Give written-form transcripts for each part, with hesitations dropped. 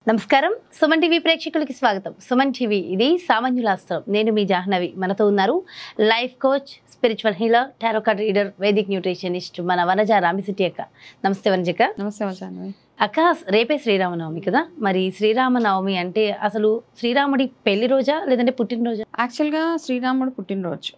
నమస్కారం సుమన్ టీవీ ప్రేక్షకులకి స్వాగతం. సుమన్ టీవీ ఇది సామాన్యుల అస్త్రం. నేను మీ జాహ్నవి. మనతో ఉన్నారు life coach, spiritual healer, tarot card reader, Vedic nutritionist మన వనజ రామిశెట్టి అక్క. నమస్తే వనజక్క. నమస్తే జాహ్నవి అక్క. రేపే శ్రీరామనవమి కదా, మరి శ్రీరామనవమి అంటే అసలు శ్రీరాముడి పెళ్లి రోజా లేదంటే పుట్టినరోజా? యాక్చువల్గా శ్రీరాముడు పుట్టినరోజు.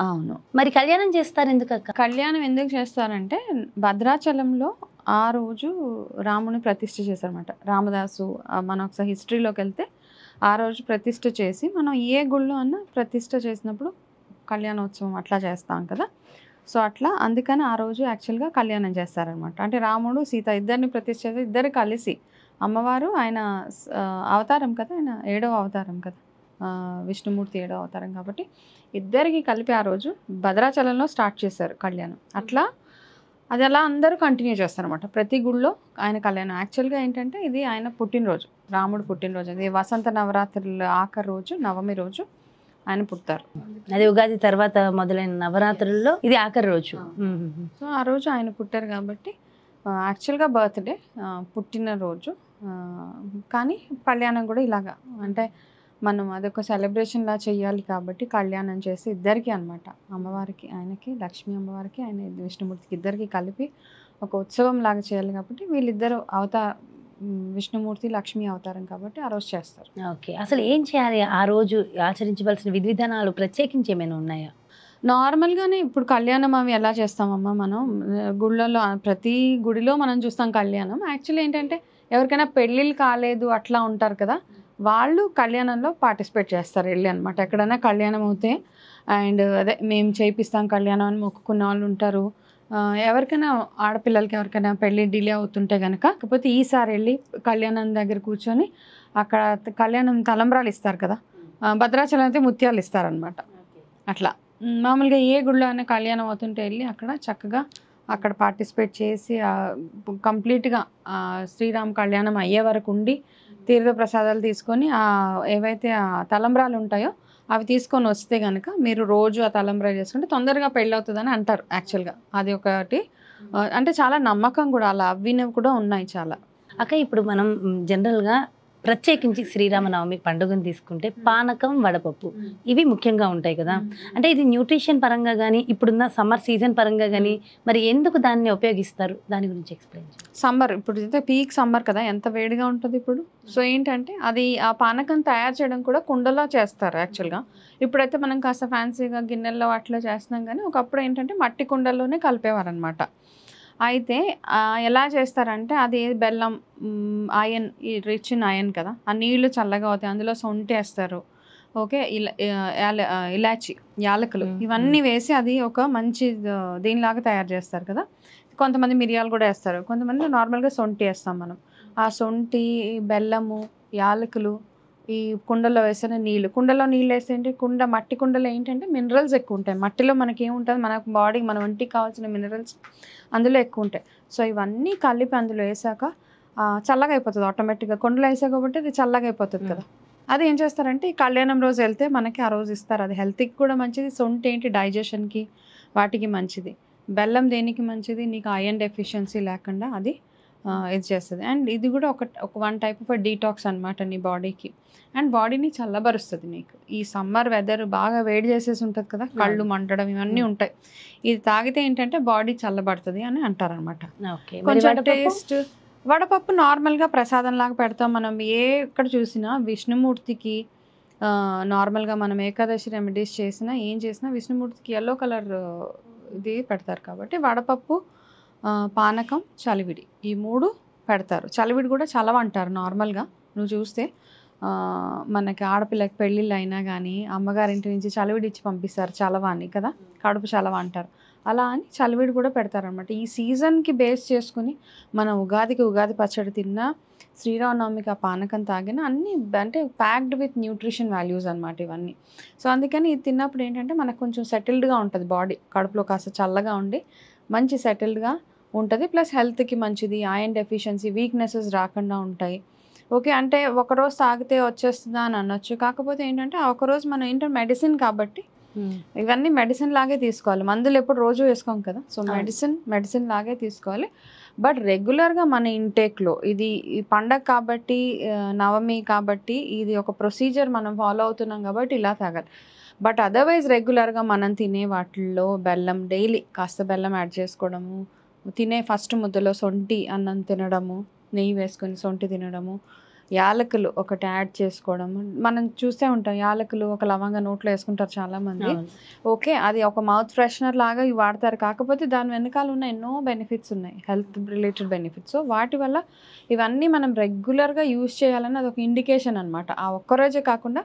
అవును. మరి కళ్యాణం చేస్తారు ఎందుకు అక్క? కళ్యాణం ఎందుకు చేస్తారంటే భద్రాచలంలో ఆ రోజు రాముని ప్రతిష్ఠ చేశారన్నమాట. రామదాసు మనం ఒకసారి హిస్టరీలోకి వెళ్తే ఆ రోజు ప్రతిష్ఠ చేసి మనం ఏ గుళ్ళో అన్నా ప్రతిష్ఠ చేసినప్పుడు కళ్యాణోత్సవం అట్లా చేస్తాం కదా. సో అట్లా అందుకని ఆ రోజు యాక్చువల్గా కళ్యాణం చేస్తారనమాట. అంటే రాముడు సీత ఇద్దరిని ప్రతిష్ఠ చేసి ఇద్దరు కలిసి అమ్మవారు ఆయన అవతారం కదా, ఆయన 7వ అవతారం కదా, విష్ణుమూర్తి 7వ అవతారం కాబట్టి ఇద్దరికి కలిపి ఆ రోజు భద్రాచలంలో స్టార్ట్ చేశారు కళ్యాణం. అట్లా అది అలా అందరూ కంటిన్యూ చేస్తారనమాట. ప్రతి గుళ్ళో ఆయన కళ్యాణం. యాక్చువల్గా ఏంటంటే ఇది ఆయన పుట్టినరోజు, రాముడు పుట్టినరోజు. అది వసంత నవరాత్రుల ఆఖరి రోజు, నవమి రోజు ఆయన పుడతారు. అది ఉగాది తర్వాత మొదలైన నవరాత్రుల్లో ఇది ఆఖరి రోజు. సో ఆ రోజు ఆయన పుట్టారు కాబట్టి యాక్చువల్గా బర్త్డే, పుట్టినరోజు. కానీ కళ్యాణం కూడా ఇలాగా అంటే మనం అదొక సెలబ్రేషన్లా చేయాలి కాబట్టి కళ్యాణం చేసి ఇద్దరికి అనమాట, అమ్మవారికి ఆయనకి, లక్ష్మీ అమ్మవారికి ఆయన విష్ణుమూర్తికి ఇద్దరికి కలిపి ఒక ఉత్సవం లాగా చేయాలి కాబట్టి వీళ్ళిద్దరు విష్ణుమూర్తి లక్ష్మీ అవతారం కాబట్టి ఆ రోజు చేస్తారు. ఓకే. అసలు ఏం చేయాలి ఆ రోజు? ఆచరించవలసిన విధి విధానాలు ప్రత్యేకించి ఏమైనా ఉన్నాయా? నార్మల్గానే ఇప్పుడు కళ్యాణం అవి ఎలా చేస్తామమ్మా మనం గుళ్ళలో, ప్రతి గుడిలో మనం చూస్తాం కళ్యాణం. యాక్చువల్లీ ఏంటంటే ఎవరికైనా పెళ్ళిళ్ళు కాలేదు అట్లా ఉంటారు కదా, వాళ్ళు కళ్యాణంలో పార్టిసిపేట్ చేస్తారు వెళ్ళి అనమాట. ఎక్కడైనా కళ్యాణం అవుతే అండ్ అదే మేము చేయిస్తాం కళ్యాణం అని మొక్కుకున్న వాళ్ళు ఉంటారు. ఎవరికైనా ఆడపిల్లలకి ఎవరికైనా పెళ్ళి డిలే అవుతుంటే కనుక, కాకపోతే ఈసారి వెళ్ళి కళ్యాణం దగ్గర కూర్చొని అక్కడ కళ్యాణం తలంబ్రాలు ఇస్తారు కదా, భద్రాచలం అయితే ముత్యాలు ఇస్తారనమాట. అట్లా మామూలుగా ఏ గుడిలో అయినా కళ్యాణం అవుతుంటే వెళ్ళి అక్కడ చక్కగా అక్కడ పార్టిసిపేట్ చేసి కంప్లీట్గా శ్రీరామ్ కళ్యాణం అయ్యే వరకు ఉండి తీర్థ ప్రసాదాలు తీసుకొని ఏవైతే తలంబ్రాలు ఉంటాయో అవి తీసుకొని వస్తే కనుక మీరు రోజు ఆ తలంబ్రాలు చేసుకుంటే తొందరగా పెళ్ళి అవుతుందని అంటారు. యాక్చువల్గా అది ఒకటి, అంటే చాలా నమ్మకం కూడా, అలా అవ్వినవి కూడా ఉన్నాయి చాలా. అక్క, ఇప్పుడు మనం జనరల్గా ప్రత్యేకించి శ్రీరామనవమి పండుగను తీసుకుంటే పానకం, వడపప్పు ఇవి ముఖ్యంగా ఉంటాయి కదా. అంటే ఇది న్యూట్రిషన్ పరంగా కానీ ఇప్పుడున్న సమ్మర్ సీజన్ పరంగా కానీ మరి ఎందుకు దాన్ని ఉపయోగిస్తారు, దాని గురించి ఎక్స్ప్లెయిన్ చేయండి. సమ్మర్ ఇప్పుడు అయితే పీక్ సమ్మర్ కదా, ఎంత వేడిగా ఉంటుంది ఇప్పుడు. సో ఏంటంటే అది ఆ పానకం తయారు చేయడం కూడా కుండలో చేస్తారు యాక్చువల్గా. ఇప్పుడైతే మనం కాస్త ఫ్యాన్సీగా గిన్నెల్లో అట్లా చేస్తున్నాం, కానీ ఒకప్పుడు ఏంటంటే మట్టి కుండల్లోనే కలిపేవారు అనమాట. అయితే ఎలా చేస్తారంటే అది బెల్లం, ఐరన్, ఈ రిచ్ ఇన్ ఐరన్ కదా, ఆ నీళ్లు చల్లగా అవుతాయి, అందులో సొంటి వేస్తారు. ఓకే, ఇలాచి, యాలకులు ఇవన్నీ వేసి అది ఒక మంచి దీనిలాగా తయారు చేస్తారు కదా. కొంతమంది మిరియాలు కూడా వేస్తారు, కొంతమంది నార్మల్గా సొంటి వేస్తాం మనం. ఆ సొంటి, బెల్లము, యాలకులు ఈ కుండలో వేసిన నీళ్ళు, కుండలో నీళ్ళు వేస్తే ఏంటి, మట్టి కుండలో ఏంటంటే మినరల్స్ ఎక్కువ ఉంటాయి. మట్టిలో మనకి ఏముంటుంది, మన బాడీకి, మన ఒంటికి కావాల్సిన మినరల్స్ అందులో ఎక్కువ ఉంటాయి. సో ఇవన్నీ కలిపి అందులో వేసాక చల్లగా అయిపోతుంది ఆటోమేటిక్గా. కుండలో వేసా కాబట్టి అది చల్లగా అయిపోతుంది కదా. అది ఏం చేస్తారంటే ఈ కళ్యాణం రోజు వెళ్తే మనకి ఆ రోజు ఇస్తారు. అది హెల్త్కి కూడా మంచిది. సొంటి ఏంటి డైజెషన్కి వాటికి మంచిది. బెల్లం దేనికి మంచిది, నీకు ఐరన్ డెఫిషియన్సీ లేకుండా అది ఇది చేస్తుంది. అండ్ ఇది కూడా ఒక వన్ టైప్ ఆఫ్ డీటాక్స్ అనమాట నీ బాడీకి. అండ్ బాడీని చల్లబరుస్తుంది. నీకు ఈ సమ్మర్ వెదర్ బాగా వేడి చేసేసి ఉంటుంది కదా, కళ్ళు మంటడం ఇవన్నీ ఉంటాయి. ఇది తాగితే ఏంటంటే బాడీ చల్లబడుతుంది అని అంటారనమాట. కొంచెం టేస్ట్. వడపప్పు నార్మల్గా ప్రసాదం లాగా పెడతాం మనం. ఎక్కడ చూసినా విష్ణుమూర్తికి నార్మల్గా మనం ఏకాదశి రెమెడీస్ చేసినా ఏం చేసినా విష్ణుమూర్తికి ఎల్లో కలర్ ఇది పెడతారు కాబట్టి వడపప్పు, పానకం, చలివిడి ఈ 3 పెడతారు. చలివిడి కూడా చలవ అంటారు నార్మల్గా. నువ్వు చూస్తే మనకి ఆడపిల్లకి పెళ్ళిళ్ళు అయినా కానీ అమ్మగారింటి నుంచి చలివిడి ఇచ్చి పంపిస్తారు, చలవ అని కదా, కడుపు చలవ అంటారు. అలా అని చలివిడి కూడా పెడతారనమాట. ఈ సీజన్కి బేస్ చేసుకుని మనం ఉగాదికి ఉగాది పచ్చడి తిన్నా, శ్రీరామనవమికి ఆ పానకం తాగిన అన్నీ అంటే ప్యాక్డ్ విత్ న్యూట్రిషన్ వాల్యూస్ అనమాట ఇవన్నీ. సో అందుకని ఇది తిన్నప్పుడు ఏంటంటే మనకు కొంచెం సెటిల్డ్గా ఉంటుంది బాడీ, కడుపులో కాస్త చల్లగా ఉండి మంచి సెటిల్డ్గా ఉంటుంది. ప్లస్ హెల్త్కి మంచిది, ఐరన్ డెఫిషియన్సీ, వీక్నెసెస్ రాకుండా ఉంటాయి. ఓకే, అంటే ఒకరోజు తాగితే వచ్చేస్తుందా అని అనొచ్చు. కాకపోతే ఏంటంటే ఆ ఒకరోజు మనం ఏంటంటే మెడిసిన్ కాబట్టి ఇవన్నీ మెడిసిన్ లాగే తీసుకోవాలి. మందులు ఎప్పుడు రోజు వేసుకోం కదా. సో మెడిసిన్ లాగే తీసుకోవాలి. బట్ రెగ్యులర్గా మన ఇంటేక్లో ఇది ఈ పండగ కాబట్టి, నవమి కాబట్టి ఇది ఒక ప్రొసీజర్ మనం ఫాలో అవుతున్నాం కాబట్టి ఇలా తాగాలి. బట్ అదర్వైజ్ రెగ్యులర్గా మనం తినే వాటిల్లో బెల్లం, డైలీ కాస్త బెల్లం యాడ్ చేసుకోవడము, తినే ఫస్ట్ ముద్దలో సొంటి అన్నం తినడము, నెయ్యి వేసుకొని సొంటి తినడము, యాలకులు ఒకటి యాడ్ చేసుకోవడము. మనం చూస్తూ ఉంటాం యాలకులు, ఒక లవంగా నోట్లో వేసుకుంటారు చాలామంది. ఓకే, అది ఒక మౌత్ ఫ్రెషనర్ లాగా ఇవి వాడతారు. కాకపోతే దాని వెనకాల ఉన్న ఎన్నో బెనిఫిట్స్ ఉన్నాయి, హెల్త్ రిలేటెడ్ బెనిఫిట్స్. సో వాటి వల్ల ఇవన్నీ మనం రెగ్యులర్గా యూజ్ చేయాలని అదొక ఇండికేషన్ అనమాట. ఆ ఒక్కరోజే కాకుండా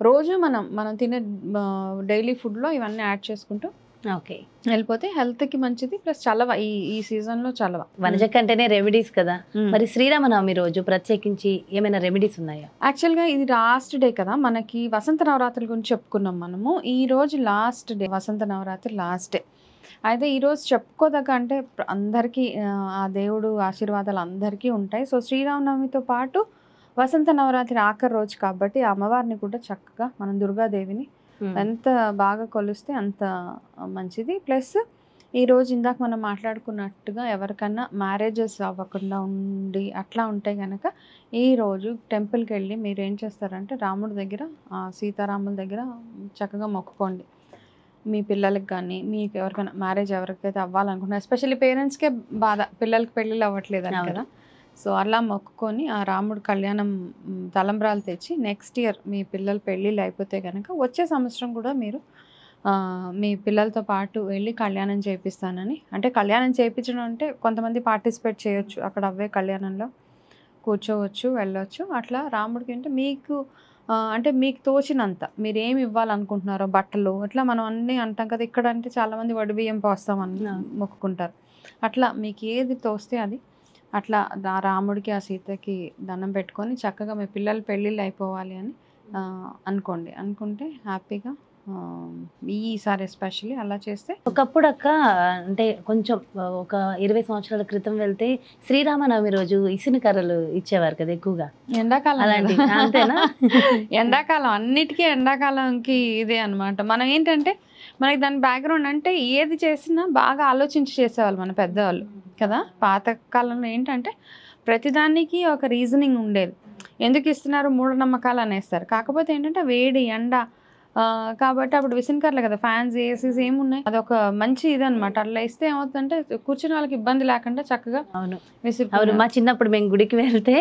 రోజు మనం తినే డైలీ ఫుడ్లో ఇవన్నీ యాడ్ చేసుకుంటూ ఓకే వెళ్ళిపోతే హెల్త్కి మంచిది. ప్లస్ చలవ, ఈ సీజన్లో చలవ. వనజక్క అంటేనే రెమెడీస్ కదా. మరి శ్రీరామనవమి రోజు ప్రత్యేకించి ఏమైనా రెమెడీస్ ఉన్నాయా? యాక్చువల్గా ఇది లాస్ట్ డే కదా, మనకి వసంత నవరాత్రుల గురించి చెప్పుకున్నాం మనము. ఈ రోజు లాస్ట్ డే, వసంత నవరాత్రి లాస్ట్ డే. అయితే ఈరోజు చెప్పుకోదగ్గ అంటే అందరికీ ఆ దేవుడు ఆశీర్వాదాలు అందరికీ ఉంటాయి. సో శ్రీరామనవమితో పాటు వసంత నవరాత్రి ఆఖరి రోజు కాబట్టి అమ్మవారిని కూడా చక్కగా మనం దుర్గాదేవిని ఎంత బాగా కొలిస్తే అంత మంచిది. ప్లస్ ఈరోజు ఇందాక మనం మాట్లాడుకున్నట్టుగా ఎవరికన్నా మ్యారేజెస్ అవ్వకుండా ఉండి అట్లా ఉంటే కనుక ఈరోజు టెంపుల్కి వెళ్ళి మీరు ఏం చేస్తారంటే రాముడి దగ్గర, సీతారాముల దగ్గర చక్కగా మొక్కుకోండి. మీ పిల్లలకి కానీ మీకు ఎవరికైనా మ్యారేజ్ ఎవరికైతే అవ్వాలనుకుంటున్నా, ఎస్పెషల్లీ పేరెంట్స్కే బాధ పిల్లలకి పెళ్ళిళ్ళు అవ్వట్లేదు అని కదా. సో అలా మొక్కుకొని ఆ రాముడు కళ్యాణం తలంబ్రాలు తెచ్చి నెక్స్ట్ ఇయర్ మీ పిల్లల పెళ్ళిళ్ళు అయిపోతే కనుక వచ్చే సంవత్సరం కూడా మీరు మీ పిల్లలతో పాటు వెళ్ళి కళ్యాణం చేపిస్తానని. అంటే కళ్యాణం చేయించడం అంటే కొంతమంది పార్టిసిపేట్ చేయొచ్చు, అక్కడ అవ్వే కళ్యాణంలో కూర్చోవచ్చు, వెళ్ళొచ్చు. అట్లా రాముడికి అంటే మీకు అంటే మీకు తోచినంత మీరు ఏమి ఇవ్వాలనుకుంటున్నారో, బట్టలు అట్లా మనం అన్నీ అంటాం కదా. ఇక్కడ అంటే చాలామంది వడి బియ్యం పోస్తామని మొక్కుకుంటారు. అట్లా మీకు ఏది తోస్తే అది అట్లా రాముడికి ఆ సీతకి దండం పెట్టుకొని చక్కగా మీ పిల్లల పెళ్ళిళ్ళు అయిపోవాలి అని అనుకోండి. అనుకుంటే హ్యాపీగా ఈసారి ఎస్పెషల్లీ అలా చేస్తే. ఒకప్పుడు అక్క అంటే కొంచెం ఒక 20 సంవత్సరాల క్రితం వెళ్తే శ్రీరామనవమి రోజు ఇసుని కర్రలు ఇచ్చేవారు కదా ఎక్కువగా. ఎండాకాలం అలాంటి అంతేనా? ఎండాకాలం అన్నిటికీ ఎండాకాలంకి ఇదే అనమాట. మనం ఏంటంటే మనకి దాని బ్యాక్గ్రౌండ్ అంటే ఏది చేసినా బాగా ఆలోచించి చేసేవాళ్ళు మన పెద్దవాళ్ళు కదా. పాతకాలంలో ఏంటంటే ప్రతిదానికి ఒక రీజనింగ్ ఉండేది. ఎందుకు ఇస్తున్నారు, మూఢనమ్మకాలు అనేస్తారు. కాకపోతే ఏంటంటే వేడి, ఎండ కాబట్టి అప్పుడు విసనకర్లే కదా, ఫ్యాన్స్, ఏసీస్ ఏమున్నాయి, అదొక మంచి ఇదనమాట. అట్లా ఇస్తే ఏమవుతుందంటే కూర్చుని వాళ్ళకి ఇబ్బంది లేకుండా చక్కగా అవును. మా చిన్నప్పుడు మేము గుడికి వెళ్తే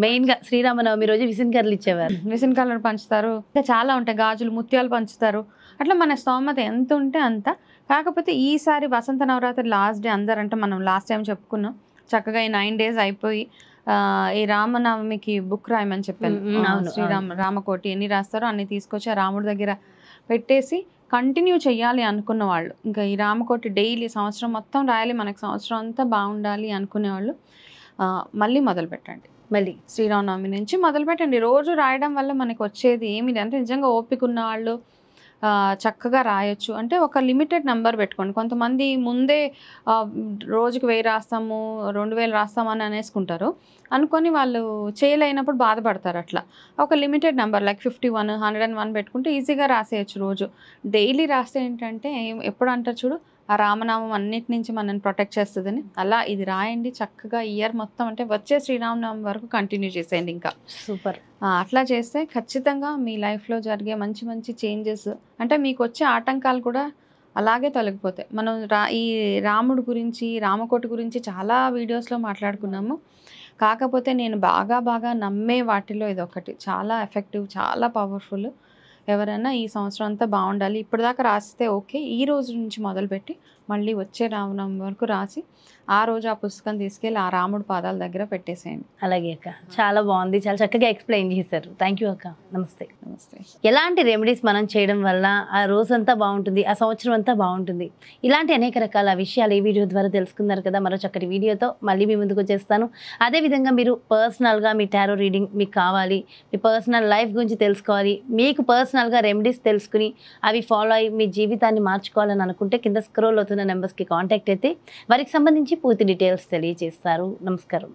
మెయిన్ గా శ్రీరామనవమి రోజు విసనకర్రలు ఇచ్చేవారు. విసనకర్రలు పంచుతారు, ఇంకా చాలా ఉంటాయి, గాజులు, ముత్యాలు పంచుతారు. అట్లా మన స్తోమత ఎంత ఉంటే అంత. కాకపోతే ఈసారి వసంత నవరాత్రి లాస్ట్ డే అందరంటే మనం లాస్ట్ టైం చెప్పుకున్నాం, చక్కగా ఈ 9 days అయిపోయి ఈ రామనవమికి బుక్ రాయమని చెప్పాను. రామకోటి ఎన్ని రాస్తారో అన్ని తీసుకొచ్చి ఆ రాముడి దగ్గర పెట్టేసి కంటిన్యూ చెయ్యాలి అనుకున్న వాళ్ళు, ఇంకా ఈ రామకోటి డైలీ సంవత్సరం మొత్తం రాయాలి, మనకు సంవత్సరం అంతా బాగుండాలి అనుకునేవాళ్ళు మళ్ళీ మొదలు పెట్టండి. మళ్ళీ శ్రీరామనవమి నుంచి మొదలు పెట్టండి. రోజు రాయడం వల్ల మనకు వచ్చేది ఏమి అంటే నిజంగా ఓపిక ఉన్న వాళ్ళు చక్కగా రాయొచ్చు. అంటే ఒక లిమిటెడ్ నెంబర్ పెట్టుకోండి. కొంతమంది ముందే రోజుకి 1000 రాస్తాము, 2000 రాస్తాము అని అనేసుకుంటారు. అనుకొని వాళ్ళు చేయలేనప్పుడు బాధపడతారు. అట్లా ఒక లిమిటెడ్ నెంబర్ లైక్ 51, 101 పెట్టుకుంటే ఈజీగా రాసేయచ్చు రోజు. డైలీ రాస్తే ఏంటంటే ఎప్పుడు అంటారు చూడు, ఆ రామనామం అన్నిటి నుంచి మనల్ని ప్రొటెక్ట్ చేస్తుందని, అలా ఇది రాయండి చక్కగా. ఇయర్ మొత్తం అంటే వచ్చే శ్రీరామనవమి వరకు కంటిన్యూ చేసేయండి. ఇంకా సూపర్. అట్లా చేస్తే ఖచ్చితంగా మీ లైఫ్లో జరిగే మంచి మంచి చేంజెస్, అంటే మీకు వచ్చే ఆటంకాలు కూడా అలాగే తొలగిపోతాయి. మనం ఈ రాముడు గురించి, రామకోటి గురించి చాలా వీడియోస్లో మాట్లాడుకున్నాము. కాకపోతే నేను బాగా నమ్మే వాటిలో ఇదొకటి చాలా ఎఫెక్టివ్, చాలా పవర్ఫుల్. ఎవరైనా ఈ సంవత్సరం అంతా బాగుండాలి, ఇప్పటిదాకా రాస్తే ఓకే, ఈ రోజు నుంచి మొదలుపెట్టి మళ్ళీ వచ్చే రామనవమి వరకు రాసి ఆ రోజు ఆ పుస్తకం తీసుకెళ్ళి ఆ రాముడి పాదాల దగ్గర పెట్టేసేయండి. అలాగే అక్క, చాలా బాగుంది, చాలా చక్కగా ఎక్స్ప్లెయిన్ చేశారు. థ్యాంక్ యూ అక్క. నమస్తే. నమస్తే. ఎలాంటి రెమెడీస్ మనం చేయడం వల్ల ఆ రోజంతా బాగుంటుంది, ఆ సంవత్సరం అంతా బాగుంటుంది, ఇలాంటి అనేక రకాల విషయాలు ఈ వీడియో ద్వారా తెలుసుకున్నారు కదా. మరో చక్కటి వీడియోతో మళ్ళీ మీ ముందుకు వచ్చేస్తాను. అదేవిధంగా మీరు పర్సనల్గా మీ టారో రీడింగ్ మీకు కావాలి, మీ పర్సనల్ లైఫ్ గురించి తెలుసుకోవాలి, మీకు పర్సనల్గా రెమెడీస్ తెలుసుకుని అవి ఫాలో అయ్యి మీ జీవితాన్ని మార్చుకోవాలని అనుకుంటే కింద స్క్రోల్ అవుతున్న నెంబర్స్కి కాంటాక్ట్ అయితే వారికి సంబంధించి పూర్తి డీటెయిల్స్ తెలియజేస్తారు. నమస్కారం.